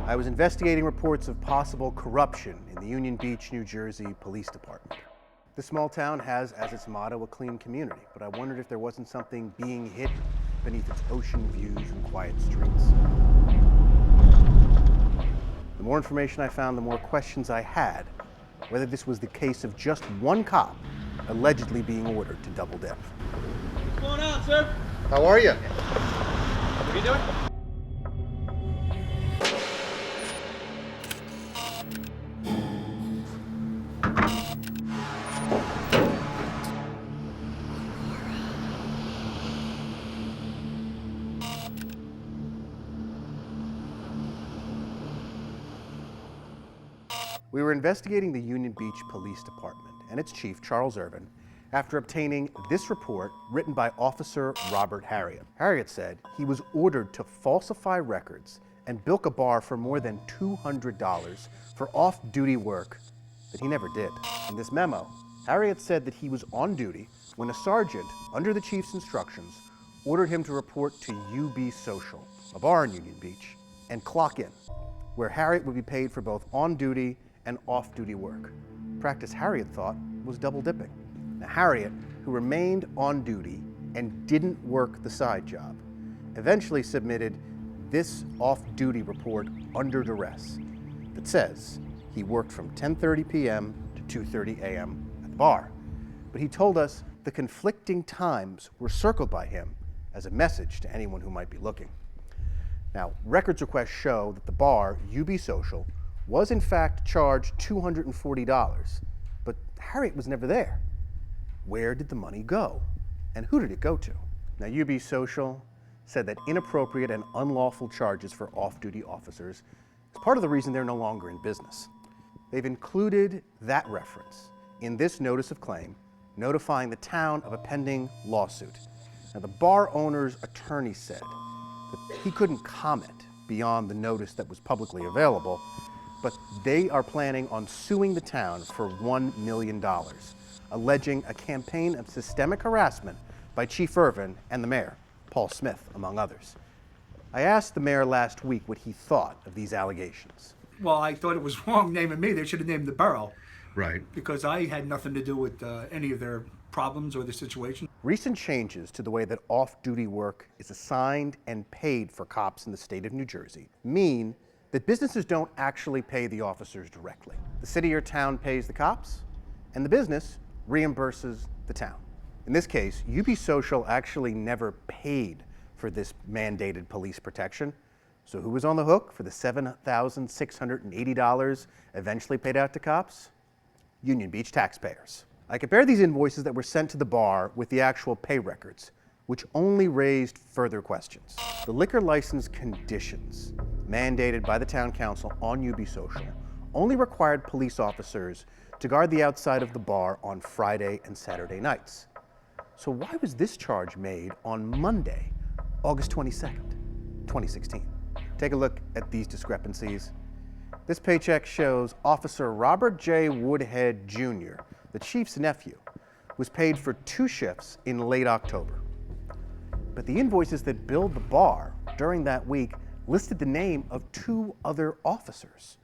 I was investigating reports of possible corruption in the Union Beach, New Jersey Police Department. This small town has as its motto a clean community, but I wondered if there wasn't something being hidden beneath its ocean views and quiet streets. The more information I found, the more questions I had, whether this was the case of just one cop allegedly being ordered to double dip. What's going on, sir? How are you? What are you doing? We were investigating the Union Beach Police Department and its chief, Charles Ervin, after obtaining this report written by Officer Robert Harriet. Harriet said he was ordered to falsify records and bilk a bar for more than $200 for off-duty work that he never did. In this memo, Harriet said that he was on duty when a sergeant, under the chief's instructions, ordered him to report to UB Social, a bar in Union Beach, and clock in, where Harriet would be paid for both on-duty and off-duty work. Practice Harriet thought was double dipping. Now Harriet, who remained on duty and didn't work the side job, eventually submitted this off-duty report under duress that says he worked from 10:30 p.m. to 2:30 a.m. at the bar. But he told us the conflicting times were circled by him as a message to anyone who might be looking. Now, records requests show that the bar, UB Social, was in fact charged $240, but Harriet was never there. Where did the money go? And who did it go to? Now, UB Social said that inappropriate and unlawful charges for off-duty officers is part of the reason they're no longer in business. They've included that reference in this notice of claim, notifying the town of a pending lawsuit. Now, the bar owner's attorney said that he couldn't comment beyond the notice that was publicly available, but they are planning on suing the town for $1 million, alleging a campaign of systemic harassment by Chief Ervin and the mayor, Paul Smith, among others. I asked the mayor last week what he thought of these allegations. Well, I thought it was wrong naming me. They should have named the borough. Right. Because I had nothing to do with any of their problems or the situation. Recent changes to the way that off-duty work is assigned and paid for cops in the state of New Jersey mean that businesses don't actually pay the officers directly. The city or town pays the cops, and the business reimburses the town. In this case, UB Social actually never paid for this mandated police protection. So who was on the hook for the $7,680 eventually paid out to cops? Union Beach taxpayers. I compared these invoices that were sent to the bar with the actual pay records, which only raised further questions. The liquor license conditions mandated by the town council on UB Social only required police officers to guard the outside of the bar on Friday and Saturday nights. So why was this charge made on Monday, August 22nd, 2016? Take a look at these discrepancies. This paycheck shows Officer Robert J. Woodhead Jr., the chief's nephew, was paid for 2 shifts in late October. But the invoices that billed the bar during that week listed the name of 2 other officers.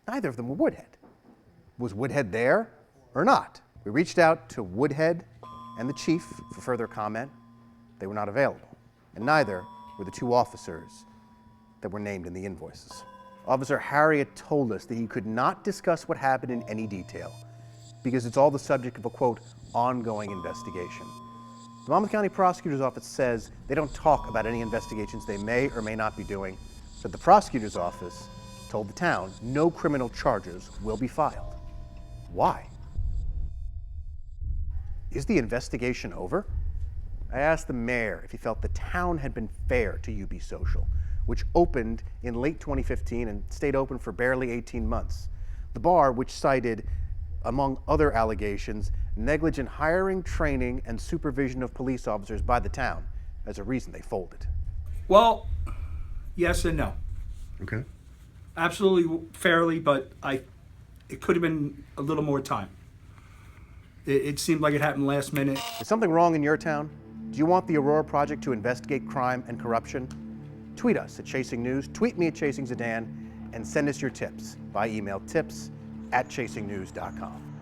Neither of them were Woodhead. Was Woodhead there or not? We reached out to Woodhead and the chief for further comment. They were not available, and neither were the 2 officers that were named in the invoices. Officer Harriet told us that he could not discuss what happened in any detail because it's all the subject of a, quote, ongoing investigation. The Monmouth County Prosecutor's Office says they don't talk about any investigations they may or may not be doing, but the Prosecutor's Office told the town no criminal charges will be filed. Why? Is the investigation over? I asked the mayor if he felt the town had been fair to UB Social, which opened in late 2015 and stayed open for barely 18 months. The bar, which cited, among other allegations, negligent hiring, training, and supervision of police officers by the town as a reason they folded. Well, yes and no. Okay. Absolutely fairly, but it could have been a little more time. It seemed like it happened last minute. Is something wrong in your town? Do you want the Aurora Project to investigate crime and corruption? Tweet us at Chasing News, tweet me at Chasing Zidane, and send us your tips by email tips@chasingnews.com.